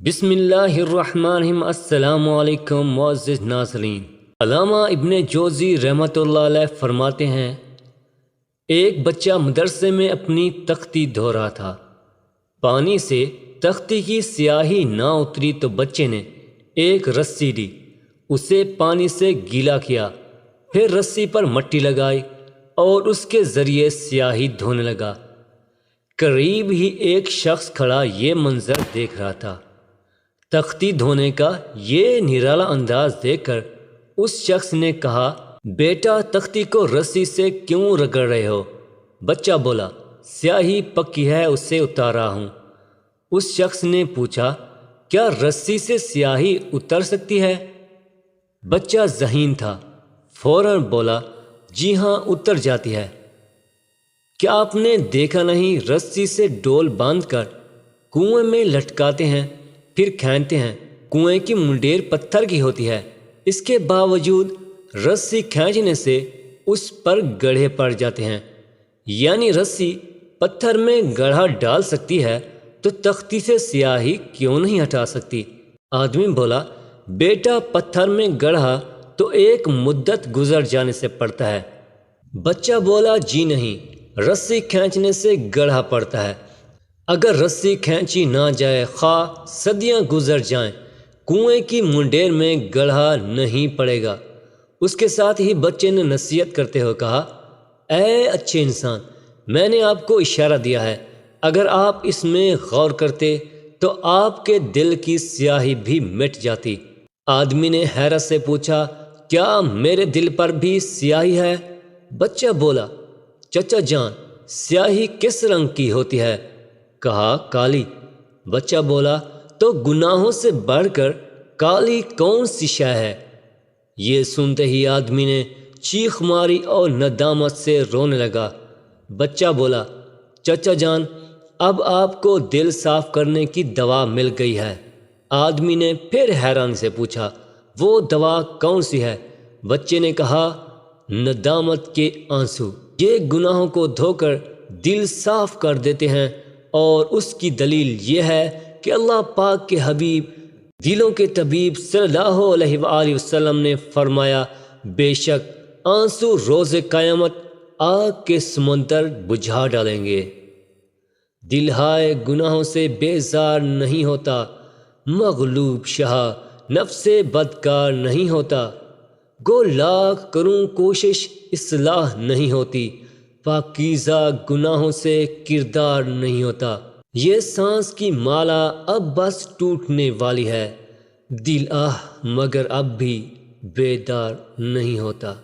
بسم اللہ الرحمن الرحیم۔ السلام علیکم معزز ناظرین۔ علامہ ابن جوزی رحمۃ اللہ علیہ فرماتے ہیں، ایک بچہ مدرسے میں اپنی تختی دھو رہا تھا۔ پانی سے تختی کی سیاہی نہ اتری تو بچے نے ایک رسی لی، اسے پانی سے گیلا کیا، پھر رسی پر مٹی لگائی اور اس کے ذریعے سیاہی دھونے لگا۔ قریب ہی ایک شخص کھڑا یہ منظر دیکھ رہا تھا۔ تختی دھونے کا یہ نرالا انداز دیکھ کر اس شخص نے کہا، بیٹا تختی کو رسی سے کیوں رگڑ رہے ہو؟ بچہ بولا، سیاہی پکی ہے، اسے اتار رہا ہوں۔ اس شخص نے پوچھا، کیا رسی سے سیاہی اتر سکتی ہے؟ بچہ ذہین تھا، فوراً بولا، جی ہاں اتر جاتی ہے۔ کیا آپ نے دیکھا نہیں، رسی سے ڈول باندھ کر کنویں میں لٹکاتے ہیں، پھر کھینچتے ہیں، کنویں کی منڈیر پتھر کی ہوتی ہے، اس کے باوجود رسی کھینچنے سے اس پر گڑھے پڑ جاتے ہیں۔ یعنی رسی پتھر میں گڑھا ڈال سکتی ہے تو تختی سے سیاہی کیوں نہیں ہٹا سکتی؟ آدمی بولا، بیٹا پتھر میں گڑھا تو ایک مدت گزر جانے سے پڑتا ہے۔ بچہ بولا، جی نہیں، رسی کھینچنے سے گڑھا پڑتا ہے۔ اگر رسی کھینچی نہ جائے، خواہ صدیاں گزر جائیں، کنویں کی منڈیر میں گڑھا نہیں پڑے گا۔ اس کے ساتھ ہی بچے نے نصیحت کرتے ہوئے کہا، اے اچھے انسان، میں نے آپ کو اشارہ دیا ہے، اگر آپ اس میں غور کرتے تو آپ کے دل کی سیاہی بھی مٹ جاتی۔ آدمی نے حیرت سے پوچھا، کیا میرے دل پر بھی سیاہی ہے؟ بچہ بولا، چچا جان، سیاہی کس رنگ کی ہوتی ہے؟ کہا، کالی۔ بچہ بولا، تو گناہوں سے بڑھ کر کالی کون سی شے ہے؟ یہ سنتے ہی آدمی نے چیخ ماری اور ندامت سے رونے لگا۔ بچہ بولا، چچا جان، اب آپ کو دل صاف کرنے کی دوا مل گئی ہے۔ آدمی نے پھر حیران سے پوچھا، وہ دوا کون سی ہے؟ بچے نے کہا، ندامت کے آنسو، یہ گناہوں کو دھو کر دل صاف کر دیتے ہیں، اور اس کی دلیل یہ ہے کہ اللہ پاک کے حبیب، دلوں کے طبیب صلی اللہ علیہ وآلہ وسلم نے فرمایا، بے شک آنسو روز قیامت آگ کے سمندر بجھا ڈالیں گے۔ دل ہائے گناہوں سے بیزار نہیں ہوتا، مغلوب شاہ نفس بدکار نہیں ہوتا، گو لاکھ کروں کوشش اصلاح نہیں ہوتی، پاکیزہ گناہوں سے کردار نہیں ہوتا۔ یہ سانس کی مالا اب بس ٹوٹنے والی ہے، دل مگر اب بھی بیدار نہیں ہوتا۔